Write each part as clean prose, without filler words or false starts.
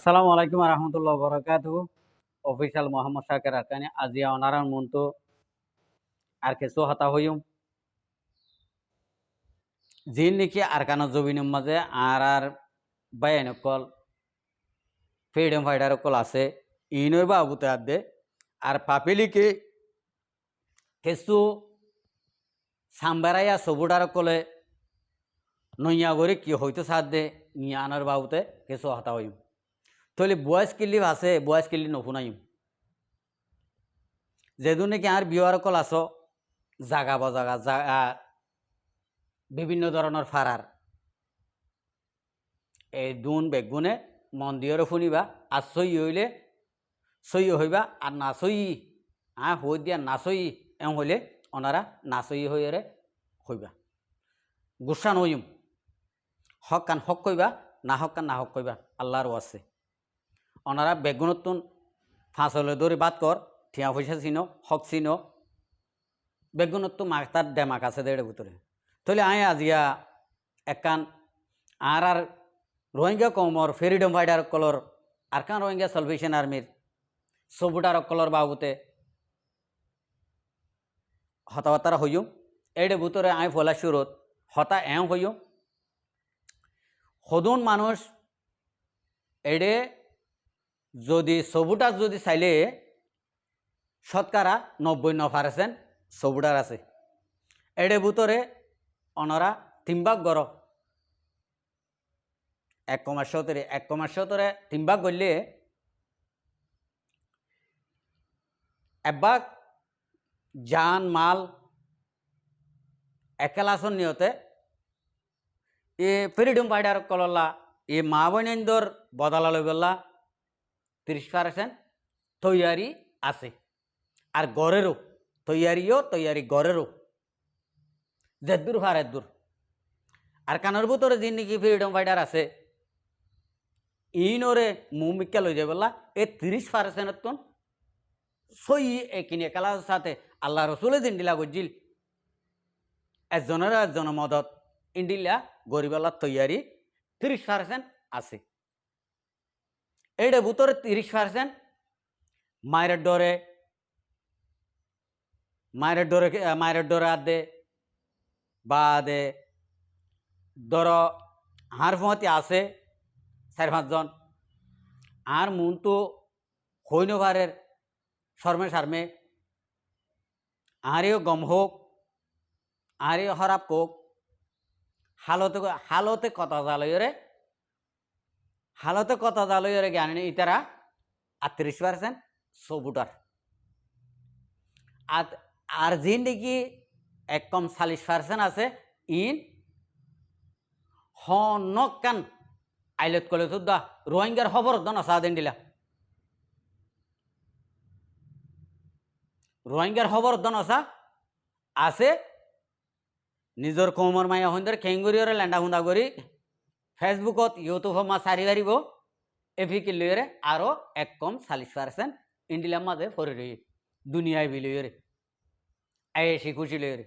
আসসালামু আলাইকুম রহমতুল্লাহ বরকাতু অফিসিয়াল মোহাম্মদ শাকের আরকানি আজিয়া অনারার মন্তু আর কিছু হতা হইম জিন নাকি আরকানো জবিনের মাঝে আর বায়ানকল ফ্রিডম ফাইটার কল আছে ইনর বাবুতে আদে আর পাপিলিকে কিছু সাম্বারাইয়া সবুডার কলে নইয়া করে কি হইতো সাদে নিয়ানোর বাবুতে কিছু হতা হইম তাহলে বয়স কিল্লি আছে বয়স কিল্লি নফুনাইম যেদু নাকি আর বিয়ার কল আস জাগা বজাগা জাগা বিভিন্ন ধরনের ফারার এই দুন বেগুনে মন্দিরে শুনিবা আর সই হইলে সই হইবা আর না সই হই দিয়া না সই এম হইলে ওনারা না সই হইরে হইবা গুসা নইম হক কান হক কইবা না হক কান না হক কইবা আল্লাহর ওয়াসে ওনারা বেগুনতুন ফাঁসলে ধরে বাদ কর ঠিয়া পয়সা চিনো হক চিনো বেগুনতো মাতার ডেমাক আছে দেড়ের ভিতরে তাহলে আয় আজিয়া একান আর রোহিঙ্গা কমর ফ্রিডম ফাইটার কলর আর কান রোহিঙ্গা সালভেশন আর্মির সবুটার কলর বাবুতে হতাবার্তা হইম এডে ভিতরে আয় ফলা সুরত হতা এম হইম সদন মানুষ এডে যদি সবুটার যদি চাইলে শতকরা ৯০% সবুটার আছে এডে ভিতরে অনরা তিনবাগ গর ১,৭০ তিনবাগ গড়লে এবাক জান মাল একেলাসন নিয়তে এ ফ্রিডম ফাইটার কললা এ মা বইনন্দর বদলা বললা ৩০% তৈয়ারি আছে আর গড়েরও তৈয়ারি গড়েরও যেদূর হার এদূর আর কানের ভিতরে যে নাকি ফ্রিডম ফাইটার আছে ইনরে মুমিকা লই যায় বললা এ ৩০% সই একিনি একালার সাথে আল্লাহ রসুলে দিনডিলা গজিল একজনের একজনের মদত ইন্ডিলা গরিবাল্লার তৈয়ারি ৩০% আছে এইটা ভিতরে ৩০% মায়ের ডরে আদে বা দে ধর হার ফুঁয়াতি আছে ৪-৫ জন আর মন তো হইনভারের শর্মে সার্মে আরেও গম হোক আরেও হরাপ কোক হালতে কথা জালয়রে জ্ঞানী ইতারা ৩৮% সবুটার আর যে নাকি ৪০% আছে ইন হনকান আইলত কলে দা রোহিঙ্গার খবর নসা দেন দিলা রোহিঙ্গার খবর নসা আছে নিজের কৌমর মায়া হইন্দর খেঙ্গুরিয়রে লেন্ডা হুন্দা করি ফেসবুকত ইউটিউব মা সারি হারিব এফিকি লইরে আরও ৪০% ইন্ডিলার মাঝে ফরি রই দুনিয়ায় বিলইরে আয়েসি খুশি লইরে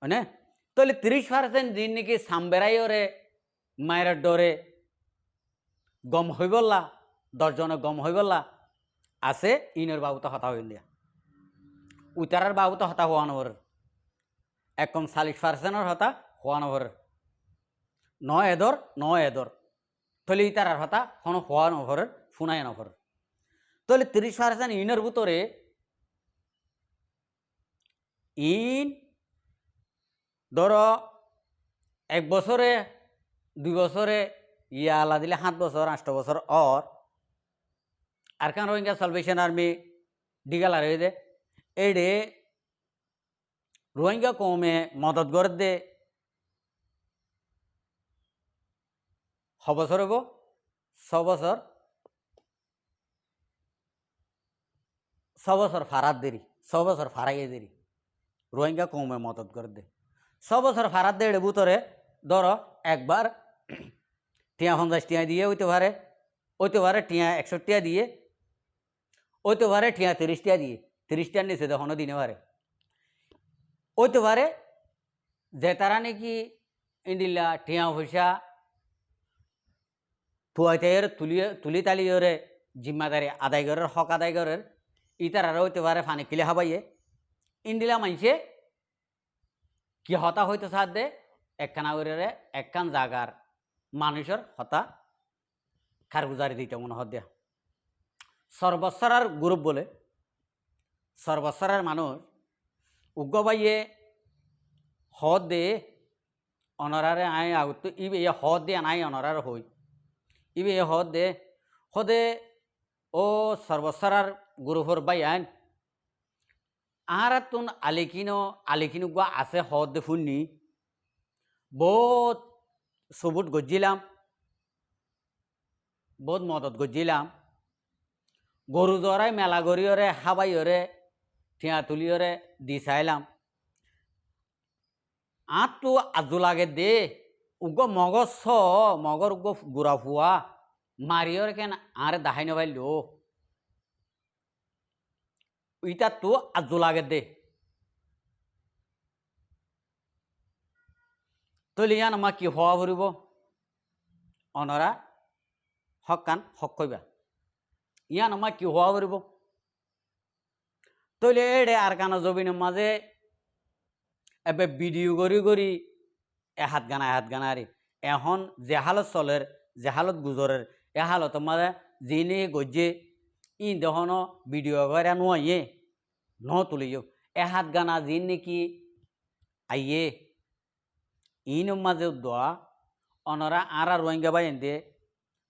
মানে তাহলে ৩০% দিন নাকি সাম্বেরাইরে মায়ের ডরে গম হইবল্লা ১০ জনে গম হইবল্লা আছে ইনের বাবুতে হতা হইল দিয়া উতারার বাবুতে হতা হওয়া নবর ৪০% হতা হওয়া নবর ন এদর তাহলে ইতারার হতা কোনো হওয়া নভরের ফুনাই নভর তাহলে ৩০% ইনের ভিতরে ইন ধর ১ বছরে ২ বছরে ইয়া আলা দিলে ৭ বছর ৮ বছর আর কান রোহিঙ্গা সালভেশন আর্মি ডিগালার হয়ে দে এডে রোহিঙ্গা কমে মদত করে দে বছর হব ৬ বছর ফারাত দেরি ৬ বছর ফারাইয়ে দেরি রোহিঙ্গা কমে মদত করে দে ৬ বছর ফারাত দে ভিতরে ধর একবার টিয়া ৫০ দিয়ে হইতে পারে টিয়া ৬১ দিয়ে হইতে পারে টিয়া ৩০ দিয়ে ৩০ নিচে তখনও দিনে পারে হইতে পারে যে তারা নাকি ইন্ডিলা টিয়া পয়সা তুয়াইতের তুলি তালিয়রে জিম্মাদারি আদায় করার হক আদায় করার ইতার আরও হইতে পারে ফানি কিলে হাবাইয়ে ইন্ডিলা মানছে কি হতা হইতে সাথে একখানা করে একখান জাগার মানুষের হতা খারগুজারি দিতে মনে হত দিয়া সর্বস্তরার গ্রুপ বলে সর্বস্তরার মানুষ উগ্রবাইয়ে হদ দে অনরারে আই আগত ইবে হদ দে আনাই অনরার হই ইবে হদ দে হদে ও সর্বস্তরার গ্রুপর বাই আইন আর তুন আলিকিনো গা আছে হদ দে ফুননি বহুত সবুত গজিলাম বহুত মদত গজিলাম গরু জরাই মেলা গরিয়রে হাবাইয়রে ঠিয়া তুলিয়রে দি চাইলাম তো আজু লাগে দে উগ মগজ মগর উগ গুড়া ফুয়া মারিয়র কেন আরে দাহাই নবাইল ইটা তো আজু লাগে দে তলি ইয়ান আমা কি হওয়া ফুরিব অনরা হক কান হক কইবা ইয়ান আমা কি হওয়া ফুরিব তলে এড়ে আর কানা জবিনের মাঝে এবে ভিডিও করি এহাত গানা আরে এখন যে হালত চলের যে হালত গুজরের এ হালত মাঝে যিনি গজ্জে ই দেখুন ভিডিও করে নুয়ে ন তুলিও এহাত গানা যিন নাকি আইয়ে ইন মাঝে দোয়া অনরা আরা রোহিঙ্গা বাইন দে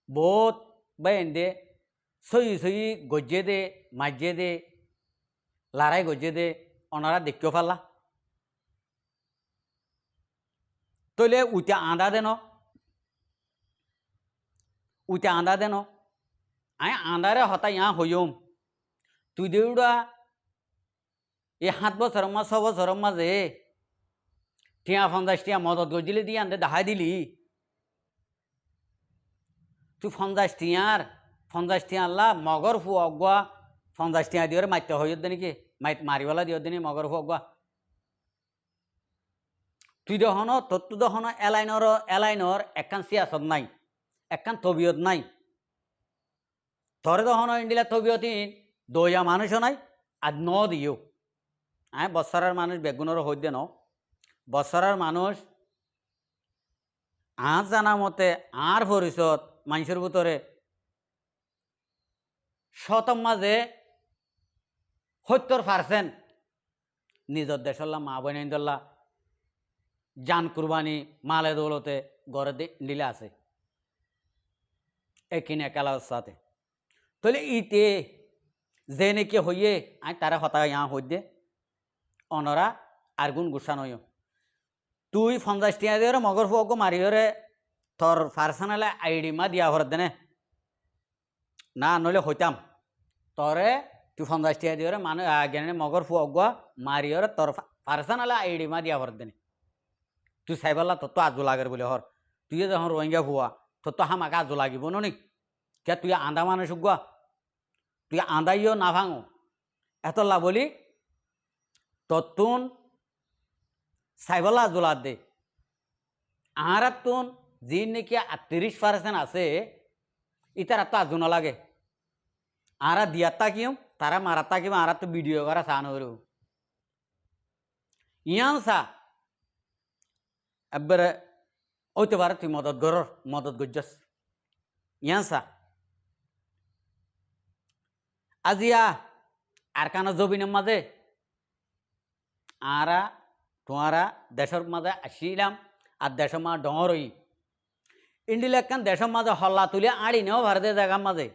বহুত বাইন দে সই গজ্জে দে মাঝে দে লড়াই গজ্জে দে অনরা দেখিও পারলা তলে উইটা আঁদা দেন আই আঁদারে হতা ইয়া হইম তুই দেউড়া এই 7 বছর 6 বছর মাঝে টিয়া 50 টিয়া মদত গজিলে দিয়ে আনতে দেখাই দিলি তুই 50 টিয়া আল্লাহ মগর ফু অগুয়া 50 টিয়া দিয়ে মারতে হইত নাকি মারিওয়ালা দিয়ে দিনি মগর ফু অগুয়া তুই দহন তত্তু দহন এলাইনর একখান সিয়াসত নাই একখান তবিয়ত নাই তরে দহন ইন্ডিলা তবিয়ত দইয়া মানুষও নাই আর ন দিও বৎসরার মানুষ বেগুনের হইতে ন বৎসরার মানুষ আজ জানা মতে আর ভরিষৎ মানুষের ভিতরে শতম মাঝে 70% নিজের দেশল্লা মা বইনাইন্দল্লা জান কুরবানি মালে দৌলতে গড়ে দিলে আছে একিনে একালার সাথে তাহলে ইতে যে নাকি হইয়ে তারা হতা ইয়া হই দে অনরা আর গুণ গুসা নয় তুই 50 টিয়া দিয়ে মগর ফুক মারিওরে তোর পার্সোনাল আইডি মা দিয়া ভর দেনে না নইলে হইতাম তরে তুই 50 টিয়া দিয়ে মানুষ জ্ঞানে মগর ফুক মারিওরে তোর পার্সোনাল আইডি মা দিয়া ভর দেনে তুই চাইবলা তোর তো আজু লাগের বলে হর তুই যখন রোহিঙ্গা ফুয়া তোর তো হামাকে আজু লাগিব নি কে তুই আন্দা মানুষ গুয়া তুই আন্দাইও না ভাঙো এতলা বলি ততুন চাইবলা আজুলা দে আর তুন যি নাকি 30% আছে ইতারা তো আজু নালাগে আর দিয়ার তাকিও তারা মারার তাকিও আর তো ভিডিও করা চান ইয়ান চা একবারে হইতে পারে তুই মদত গজ্জাস ইয়ান চা আজিয়া আর কানা জবিনের মাঝে আরা তোমারা দেশের মাঝে আসিলাম আর দেশের মাঝে ডর হই ইন্ডিলা একখান দেশের মাঝে হল্লা তুলে আড়ি নেও ভারতে জায়গার মাঝে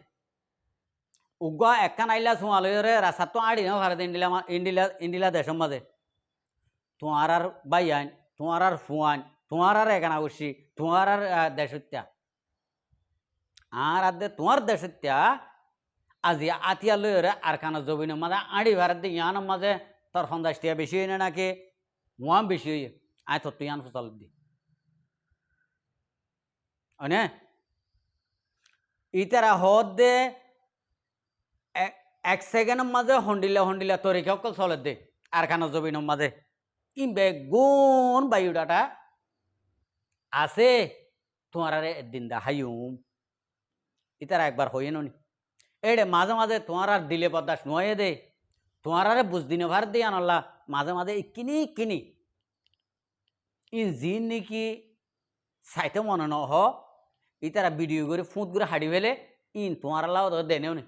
উগা একখান আইলা সোয়ালরে রাস্তা তো আড়ি নেও ভারতে ইন্ডিলা দেশের মাঝে তোমার আর বাইয়ান তোমার আর ফুয়ান তোমার আর এখানে বসি তোমার আর দেশত্যা আর তোমার দেশত্যা আজি আতিয়া লইরে আর কানা জবিনের মাঝে আড়ি ভারত দিয়ে ইয়ানোর মাঝে তোর 50 টিয়া বেশি হই না নাকি ওয়াম বেশি হই তো তুই আন ফসল দি অনে ইতারা হদ দে 1 সেকেন্ডের মাঝে হন্ডিলা তরিকা অকল চলে দে আর কানা জবিনের মাঝে বেগুন বায়ুডাটা আছে তোমার একদিন দেখাইম ইতারা একবার হইয়ে নি এড়ে মাঝে মাঝে তোমার আর দিলে বদাস নয়ে দে তোমার আরে বুঝ দিনে ভার দিয়ে আনল্লা মাঝে মাঝে কিনি ইন জিন নাকি সাইতে মনে ন হ ইতারা ভিডিও করে ফুট করে হাড়ি ফেলে ইন তোমার আল্লাহ দেনেও নি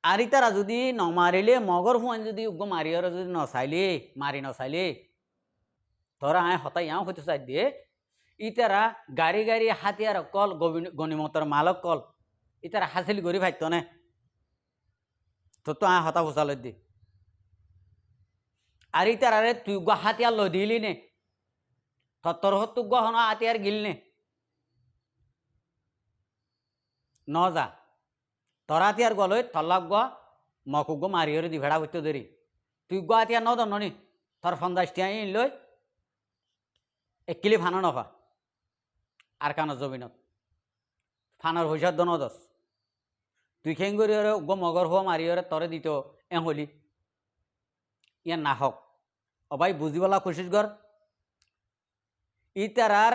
আর ইতারা যদি নমারিলে মগর ফুয়ান যদি উগ্র মারিয়ার যদি নচাইলে মারি নচাইলে ধরা আয় হতাই আও হইতে চাই দিয়ে ইতারা গাড়ি গাড়ি হাতিয়ার কল গণিমতর মালক কল ইতারা হাসিল করি ভাইত নে তো তো আয় হতা ফুসাল দি আর ইতারারে তুই গো হাতিয়ার লো দিলি নে তোর হত গহন হাতিয়ার গিল নে ন যা তোর হাতিয়ার গলই তল্লাক গ মকুক গো মারিয়রে দি ভেড়া হইতে দেরি তুই গো হাতিয়ার ন দন নি তোর 50 ইন লই একিলি ফানো নফা আর কানো জমিনত ফানোর পয়সা দন দস তুই খেঙ্গুরি গো মগর হওয়া মারিয়রে তরে দিত হলি ইয়ার না হক অবাই বুঝিবলা কোশিশ কর ইতারার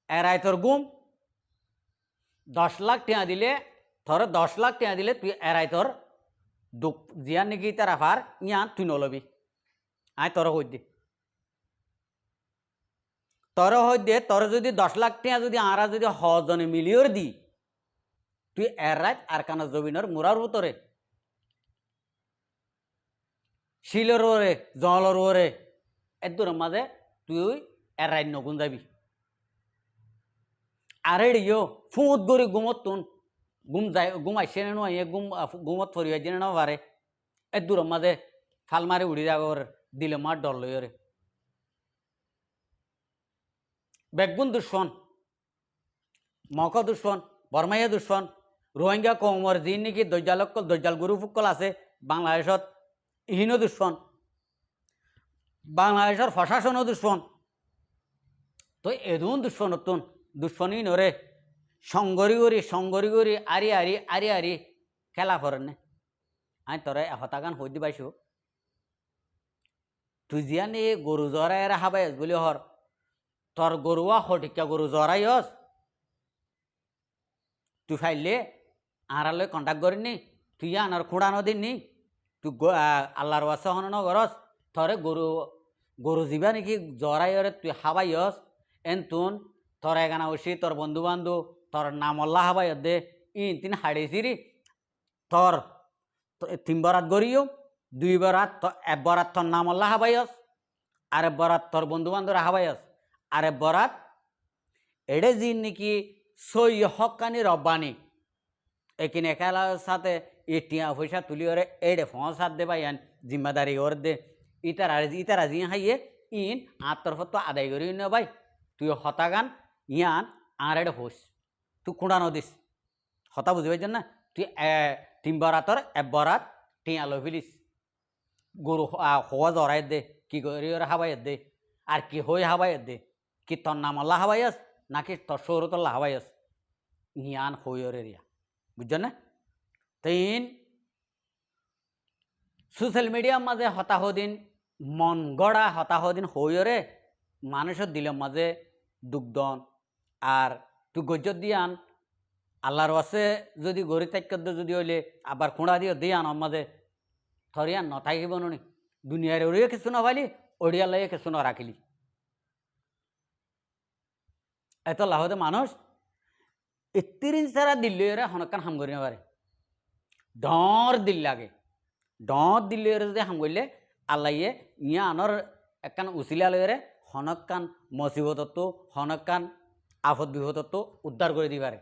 এরাইতর গুম 10 লাখ টিয়া দিলে ধর 10 লাখ টিয়া দিলে তুই এরাইতর দুঃখ জিয়ার নাকি তারা ফার ইয়ান তুই নলবি আয় তোর হই দে তোর যদি 10 লাখ টিয়া যদি আরা যদি হজনে মিলিয়র দি তুই এরাইত আর কানা জমিনের মুরার উতরে শিলের ওরে জলের ওরে এদুর মাঝে তুই এরাইত নগুন যাবি আর এড়িও ফুট গড়ি গুমত তুন ঘুমাইছে নয় গুমত ফরিয়া জেনে না পারে এদুর মাঝে ফাল মারি উড়ি যাব দিলে মার ডর লই রে বেগুন দুশ্মন মক দুশ্মন বর্মাইয়া দুশ্মন রোহিঙ্গা কমর যি নাকি দজ্জাল গুরু ফুকল আছে বাংলাদেশত ইহিনও দুশ্মন বাংলাদেশের প্রশাসনও দুশ্মন তো এদুন দুশ্মনতুন দুশ্মনী নরে সঙ্গরি করি আরি খেলা করেন নে আই তোরে হতাগান হই দি পাইছো তুই জিয়ান এই গরু জরাই হাবাই বলি হর তোর গরুয়া হটিকা গরু জরাইস তুই ফাইলে আড়ালে কন্ট্যাক্ট করিনি তুই আনার খুঁড়ানো দিননি তুই আল্লাহর ওয়াসা হন নগরস তোরে গরু যাবা নাকি জরাইরে তুই হাবাইস তুন তোর এগানা ওসি তোর বন্ধু বান্ধব তোর নামল্লা হাবাই দে ইন তিন হাড়েছিরি তোর 3 বরাত গড়িও 2 বরাত এক বরাত তোর নামল্লা হাবাইস আর এক বরাত তোর বন্ধু বান্ধব হাবাইস আর এক বরাত এড়ে জিন নাকি সই হকানি রব্বানি একিন একালার সাথে টিয়া পয়সা তুলি ওরে এড়ে ফোঁস হাত দে ভাই জিম্মাদারি ওর দে ইতারা জি হাইয়ে ইন আত্মরফত তো আদায় করি ন ভাই তুই হতাগান ইয়ান আর এড়ে হোস তুই খুঁড়ানো দিস হতা বুঝি পাইছেন না তুই 3 বরাতর 1 বরাত টিয়া লো ফেলিস গরু হওয়া জরাই দে কি করি ওরা হাবাই দে আর কি হই হাবাই দে কি তোর নামল্লা হাবাইস নাকি তোর সৌরতল্লা হাবাইস ইয়ান হই ওরে রিয়া বুঝছেন না তিন সোশ্যাল মিডিয়ার মাঝে হতাহদিন মন গড়া হতাহদিন হইরে মানুষের দিলের মাঝে দুগ্ধন আর তুই গজ্জত দিয়ান আল্লাহর ওয়াসে যদি গড়ি তাক্য যদি হইলে আবার খুঁড়া দিয়ে দিয়ান মাঝে থরিয়ান নথাকিব নি দুনিয়ার ওরিয়ে কিছু না পাইলি ওড়িয়া লাগে কিছু না রাখিলি এত লাহতে মানুষ 31 সারা দিল্লি হনকান হাম করি না পারে ডর দিল লাগে ডর দিল্লি যদি হাম করলে আল্লাহ ইয়া আনর একখান উচিলা লইরে হনকান মসিবতত্ব হনকান আফত বিপদত্ব উদ্ধার করে দিবারে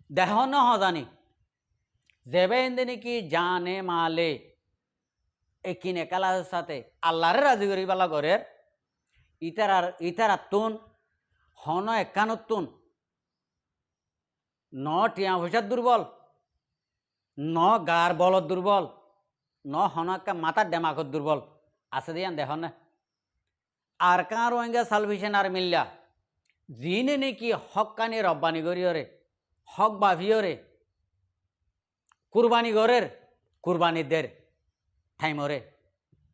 দেহ ন জানি যেবে এনে নাকি জানে মালে একিন একালার সাথে আল্লাহরে রাজি করি বালা ঘরের ইতার তুন হন একানতুন ন টিয়া পয়সার দুর্বল ন গার বলত দুর্বল ন হনকা মাথার ডেমাকত দুর্বল আছে দিয়ান দেখ না আর কাঁ রোহিঙ্গা সালভেশন আর মিল্লা যিনি নাকি হকানি রব্বানি করিওরে হক বাভিওরে কুরবানি গরের কুরবানিদের ঠাইমরে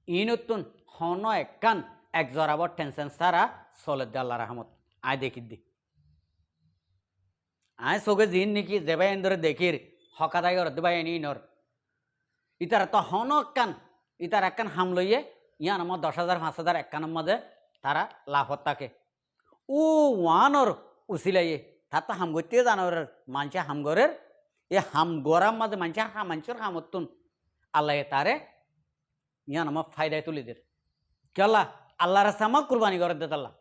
ইনতুন হন একান এক জরাবর টেনশন সারা চলে দে আল্লাহ রহমত আয় দেখি দি আয় চোখে জিন নাকি যেবাই এন্দরে দেখির হকাদাই ওর দেবাই এনি নর ইতার তো হনকান ইতার একখান হাম লইয়ে ইয়ান আমার 10,000 5,000 একখানের মধ্যে তারা লাভত থাকে ও ওয়ানর উচিলাইয়ে তার তো হাম করতে জানোরের মানুষে হামগরের এ হাম গরার মাঝে মানুষের হামতুন আল্লাহ তারে ইয়ান আমার ফায়দায় তুলি দের কেলা আল্লাহ রাস্তা আমাক কুরবানি করে দে আল্লাহ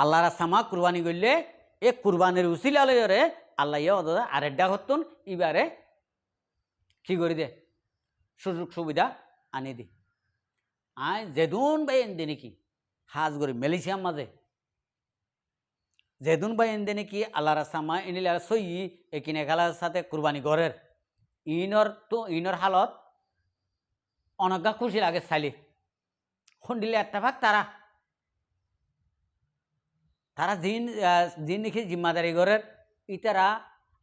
আল্লাহ রাস্তা আমাক কুরবানি করলে এ কুরবানির উচিলা লইরে আল্লাহ ইয়ে আরেকটা করতুন এবারে কি করে দে সুযোগ সুবিধা আনি দি আয় যেদুন বাই এনদে নাকি হাজ করি মালয়েশিয়ার মাঝে যেদুন বাই এনদে নাকি আল্লাহ রাস্তা মা এনিলে সই একিনে খেলার সাথে কুরবানি ঘরের ইনর হালত অনজ্ঞা খুশি লাগে চাইলে খুন্দিলে এত্তেফাক তারা জিন দেখি জিম্মাদারি ঘরের ইতারা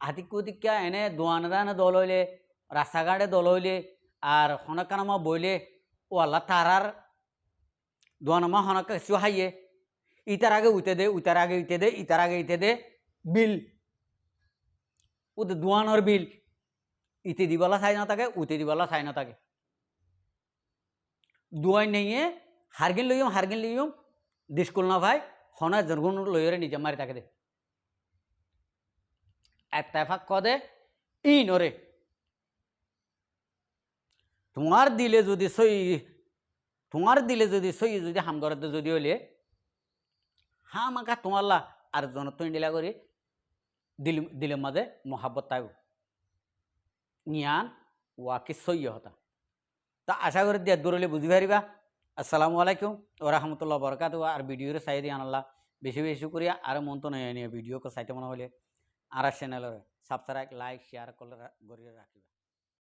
হাতিকুতিকা এনে দোয়ানে দল হইলে রাস্তাঘাটে দল হইলে আর হনকানামা বইলে ও আল্লাহ তারার দোয়ানামা হনকা কিছু হাইয়ে ইতার আগে উঠে দে উতার আগে উঠে দে ইতার আগে ইতে দে বিল ওদের দোয়ানোর বিল ইতে দিবলা চাই না থাকে উতে দিবলা চাই না থাকে দুয়াই নিয়ে হারগিন লইম ডিসকুল না ভাই হনা জনগুন লইরে নিজে মারি থাকে দে এত্তেফাক কদে ই নরে তোমার দিলে যদি সই যদি হাম করতে যদি হইলে হাম আঁকা তোমারলা আর জনতন দিলা করে দিলের মাঝে মহাব্বত তাই নিয়ান ওয়াকে সই হতা তা আশা করি দিয়ে দূরলে বুঝি পারিবা আসসালামু আলাইকুম ওয়া রাহমাতুল্লাহি ওয়া বারাকাতুহু আর ভিডিওর সাইড দিয়ে আনলা বেশি বেশি করিয়া আর মন তো নিয়ে ভিডিও কো সাইতে মনে হলে আর চ্যানেলের সাবস্ক্রাইব লাইক শেয়ার করে রাখিবা।